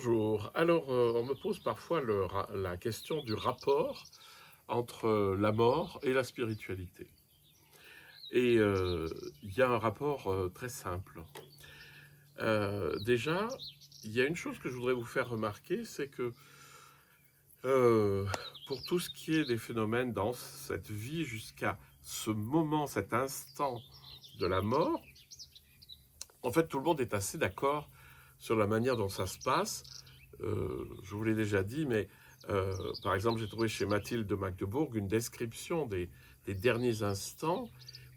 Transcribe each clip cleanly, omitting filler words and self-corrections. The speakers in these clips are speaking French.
Bonjour. Alors, on me pose parfois la question du rapport entre la mort et la spiritualité. Et il y a un rapport très simple. Déjà, il y a une chose que je voudrais vous faire remarquer, c'est que euh, pour tout ce qui est des phénomènes dans cette vie jusqu'à ce moment, cet instant de la mort, en fait, tout le monde est assez d'accord sur la manière dont ça se passe. Je vous l'ai déjà dit, mais par exemple, j'ai trouvé chez Mathilde de Magdebourg une description des derniers instants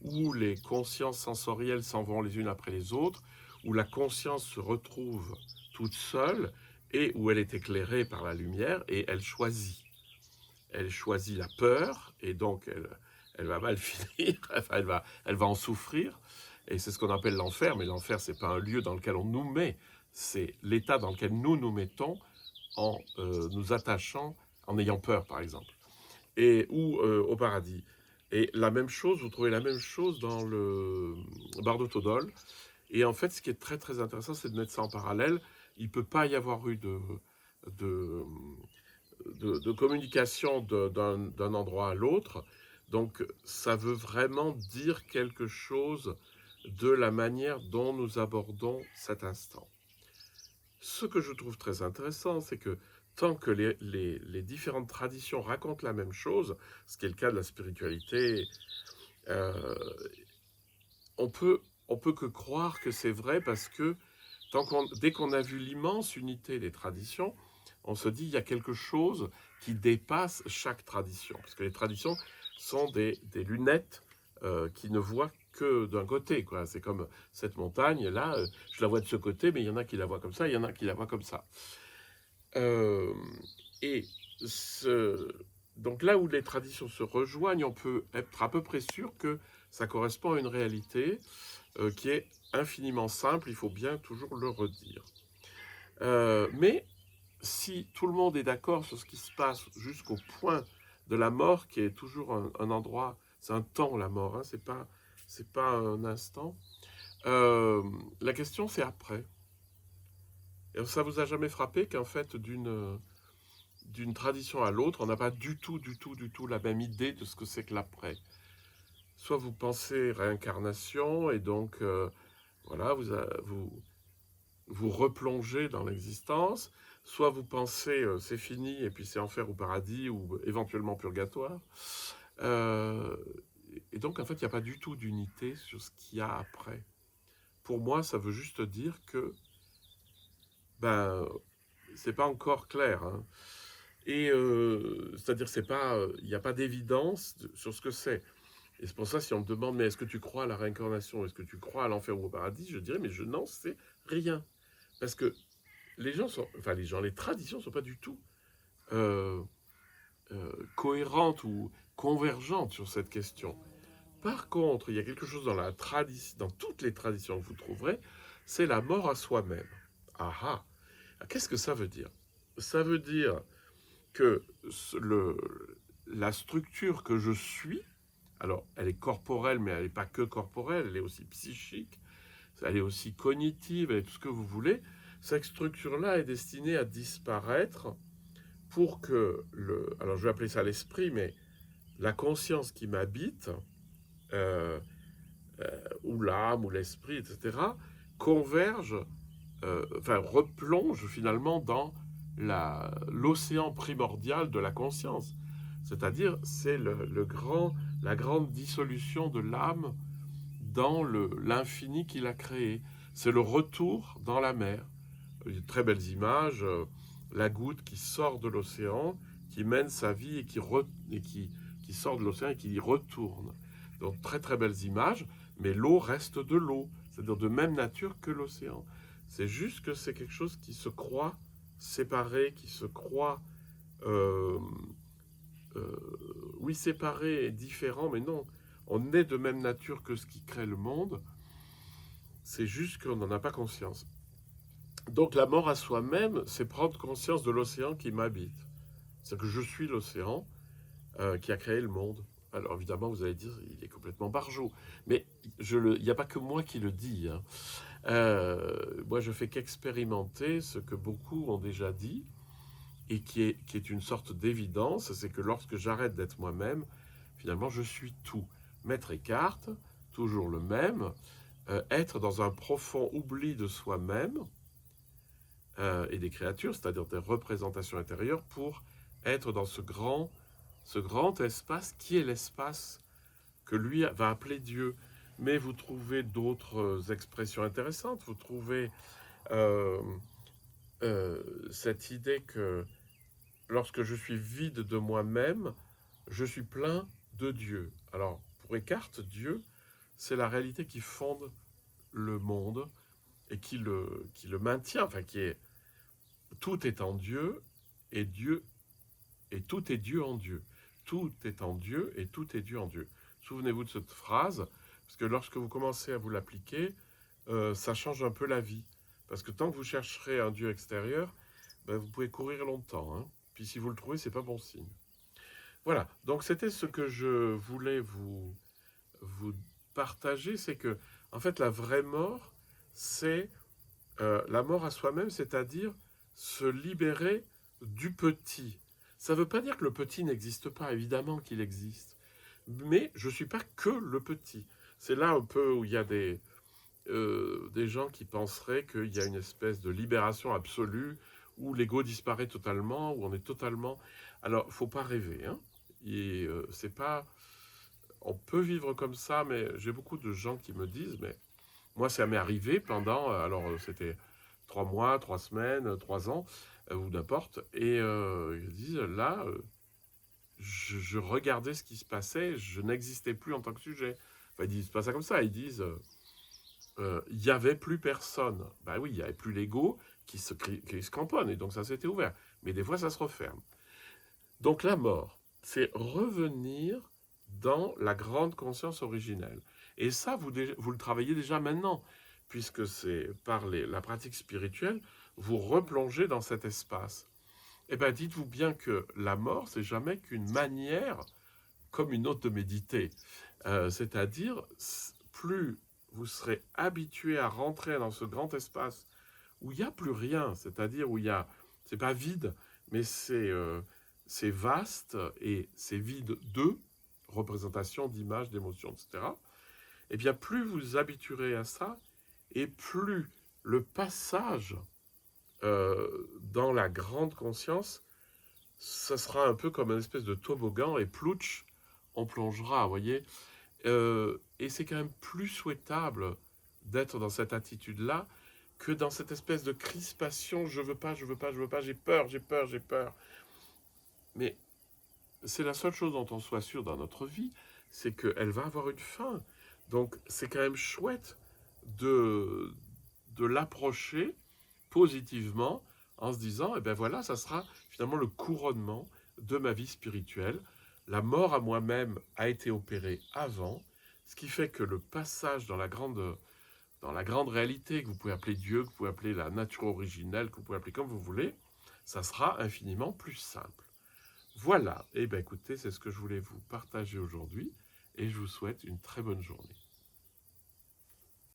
où les consciences sensorielles s'en vont les unes après les autres, où la conscience se retrouve toute seule et où elle est éclairée par la lumière et elle choisit. Elle choisit la peur et donc elle va mal finir, enfin, elle va en souffrir. Et c'est ce qu'on appelle l'enfer, mais l'enfer, c'est pas un lieu dans lequel on nous met, c'est l'état dans lequel nous nous mettons en nous attachant, en ayant peur, par exemple, et ou au paradis. Et la même chose, vous trouvez la même chose dans le Bardo Todol. Et en fait, ce qui est très très intéressant, c'est de mettre ça en parallèle. Il ne peut pas y avoir eu de, de communication d'un endroit à l'autre. Donc, ça veut vraiment dire quelque chose de la manière dont nous abordons cet instant. Ce que je trouve très intéressant, c'est que tant que les différentes traditions racontent la même chose, ce qui est le cas de la spiritualité, euh, on peut, on peut que croire que c'est vrai parce que dès qu'on a vu l'immense unité des traditions, on se dit il y a quelque chose qui dépasse chaque tradition. Parce que les traditions sont des lunettes qui ne voient que d'un côté, quoi. C'est comme cette montagne, là, je la vois de ce côté, mais il y en a qui la voient comme ça, il y en a qui la voient comme ça. Euh, et ce, donc là où les traditions se rejoignent, on peut être à peu près sûr que ça correspond à une réalité qui est infiniment simple, il faut bien toujours le redire. Mais si tout le monde est d'accord sur ce qui se passe jusqu'au point de la mort, qui est toujours un endroit, c'est un temps la mort, hein, c'est pas un instant, euh, la question c'est après. Et ça vous a jamais frappé qu'en fait d'une tradition à l'autre, on n'a pas du tout la même idée de ce que c'est que l'après. Soit vous pensez réincarnation et donc voilà, vous replongez dans l'existence, soit vous pensez c'est fini et puis c'est enfer ou paradis ou éventuellement purgatoire. Euh, et donc en fait, il n'y a pas du tout d'unité sur ce qu'il y a après. Pour moi, ça veut juste dire que ben c'est pas encore clair, hein. Et c'est-à-dire c'est pas, il n'y a pas d'évidence sur ce que c'est. Et c'est pour ça, si on me demande, mais est-ce que tu crois à la réincarnation, est-ce que tu crois à l'enfer ou au paradis, je dirais, mais je n'en sais rien. Parce que les gens sont, enfin les traditions ne sont pas du tout euh, cohérentes ou convergentes sur cette question. Par contre, il y a quelque chose dans la tradition, dans toutes les traditions que vous trouverez, c'est la mort à soi-même. Ah ah. Qu'est-ce que ça veut dire? Ça veut dire que le, la structure que je suis, alors elle est corporelle, mais elle n'est pas que corporelle, elle est aussi psychique, elle est aussi cognitive, elle est tout ce que vous voulez. Cette structure-là est destinée à disparaître pour que alors je vais appeler ça l'esprit, mais la conscience qui m'habite, euh, ou l'âme, ou l'esprit, etc., converge, enfin replonge finalement dans l'océan primordial de la conscience. C'est-à-dire, c'est la grande dissolution de l'âme dans l'infini qu'il a créé. C'est le retour dans la mer. Il y a de très belles images, la goutte qui sort de l'océan, qui mène sa vie qui sort de l'océan et qui y retourne. Donc très très belles images, mais l'eau reste de l'eau, c'est-à-dire de même nature que l'océan. C'est juste que c'est quelque chose qui se croit séparé, qui se croit, euh, oui, séparé et différent, mais non, on est de même nature que ce qui crée le monde, c'est juste qu'on n'en a pas conscience. Donc la mort à soi-même, c'est prendre conscience de l'océan qui m'habite. C'est-à-dire que je suis l'océan qui a créé le monde. Alors évidemment, vous allez dire, il est complètement barjot. Mais il n'y a pas que moi qui le dis, hein. Moi, je fais qu'expérimenter ce que beaucoup ont déjà dit et qui est une sorte d'évidence, c'est que lorsque j'arrête d'être moi-même, finalement, je suis tout. Maître Eckhart, toujours le même, être dans un profond oubli de soi-même et des créatures, c'est-à-dire des représentations intérieures, pour être dans ce grand espace qui est l'espace que lui va appeler Dieu. Mais vous trouvez d'autres expressions intéressantes. Vous trouvez euh, cette idée que lorsque je suis vide de moi-même, je suis plein de Dieu. Alors, pour Eckhart, Dieu, c'est la réalité qui fonde le monde et qui le maintient, enfin qui est tout est en Dieu et Dieu et tout est Dieu en Dieu. Tout est en Dieu et tout est Dieu en Dieu. Souvenez-vous de cette phrase, parce que lorsque vous commencez à vous l'appliquer, ça change un peu la vie. Parce que tant que vous chercherez un Dieu extérieur, ben, vous pouvez courir longtemps. Hein. Puis si vous le trouvez, c'est pas bon signe. Voilà, donc c'était ce que je voulais vous partager, c'est que, en fait, la vraie mort, c'est la mort à soi-même, c'est-à-dire se libérer du petit. Ça ne veut pas dire que le petit n'existe pas, évidemment qu'il existe. Mais je ne suis pas que le petit. C'est là un peu où il y a des gens qui penseraient qu'il y a une espèce de libération absolue, où l'ego disparaît totalement, où on est totalement... Alors, il ne faut pas rêver. Hein. Et c'est pas... On peut vivre comme ça, mais j'ai beaucoup de gens qui me disent, mais moi, ça m'est arrivé pendant, alors c'était 3 mois, 3 semaines, 3 ans, ou n'importe, et ils disent, là, je regardais ce qui se passait, je n'existais plus en tant que sujet. Enfin, ils disent pas ça comme ça, ils disent, il n'y avait plus personne. Ben oui, il n'y avait plus l'ego qui se cramponne, et donc ça s'était ouvert. Mais des fois, ça se referme. Donc la mort, c'est revenir dans la grande conscience originelle. Et ça, vous le travaillez déjà maintenant, puisque c'est par la pratique spirituelle, vous replongez dans cet espace. Eh bien, dites-vous bien que la mort, c'est jamais qu'une manière, comme une autre, de méditer. C'est-à-dire, plus vous serez habitué à rentrer dans ce grand espace où il n'y a plus rien, c'est-à-dire où il y a, c'est pas vide, mais c'est vaste et c'est vide de représentations, d'images, d'émotions, etc. Eh bien, plus vous vous habituerez à ça, et plus le passage dans la grande conscience, ça sera un peu comme une espèce de toboggan, et plouch, on plongera, vous voyez. Et c'est quand même plus souhaitable d'être dans cette attitude-là que dans cette espèce de crispation, je veux pas, je veux pas, je veux pas, j'ai peur, j'ai peur, j'ai peur. Mais c'est la seule chose dont on soit sûr dans notre vie, c'est qu'elle va avoir une fin. Donc c'est quand même chouette de l'approcher positivement en se disant, eh ben voilà, ça sera finalement le couronnement de ma vie spirituelle. La mort à moi-même a été opérée avant, ce qui fait que le passage dans la grande réalité que vous pouvez appeler Dieu, que vous pouvez appeler la nature originelle, que vous pouvez appeler comme vous voulez, ça sera infiniment plus simple. Voilà, et bien écoutez, c'est ce que je voulais vous partager aujourd'hui, et je vous souhaite une très bonne journée.